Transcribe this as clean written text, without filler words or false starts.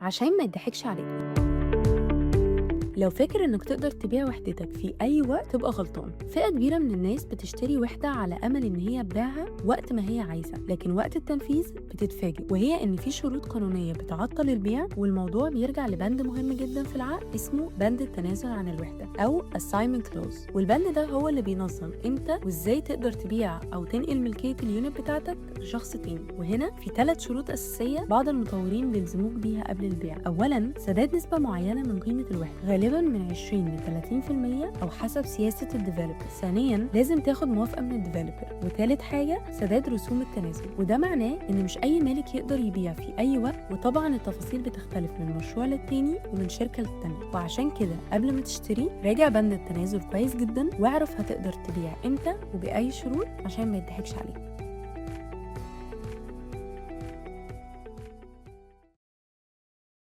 عشان ما يضحكش عليك. لو فاكر إنك تقدر تبيع وحدتك في أي وقت تبقى غلطان. فئة كبيرة من الناس بتشتري وحدة على أمل إن هي تبيعها وقت ما هي عايزة، لكن وقت التنفيذ بتتفاجئ وهي إن في شروط قانونية بتعطل البيع، والموضوع بيرجع لبند مهم جدا في العقد اسمه بند التنازل عن الوحدة أو assignment clause، والبند ده هو اللي بينظم إمتى وإزاي تقدر تبيع أو تنقل ملكية اليونت بتاعتك لشخص تاني. وهنا في 3 شروط أساسية بعض المطورين بيلزموك بيها قبل البيع. أولاً، سداد نسبة معينة من قيمة الوحدة، غالباً من 20 ل 30% أو حسب سياسة الديفلوبر. ثانياً، لازم تاخد موافقة من الديفلوبر. وثالث حاجة، سداد رسوم التنازل، وده معناه إن مش أي مالك يقدر يبيع في أي وقت، وطبعاً التفاصيل بتختلف من مشروع للتاني ومن شركة للتانية. وعشان كده قبل ما تشتري راجع بند التنازل كويس جداً واعرف هتقدر تبيع إمتى وبأي شروط عشان ما يضحكش عليك.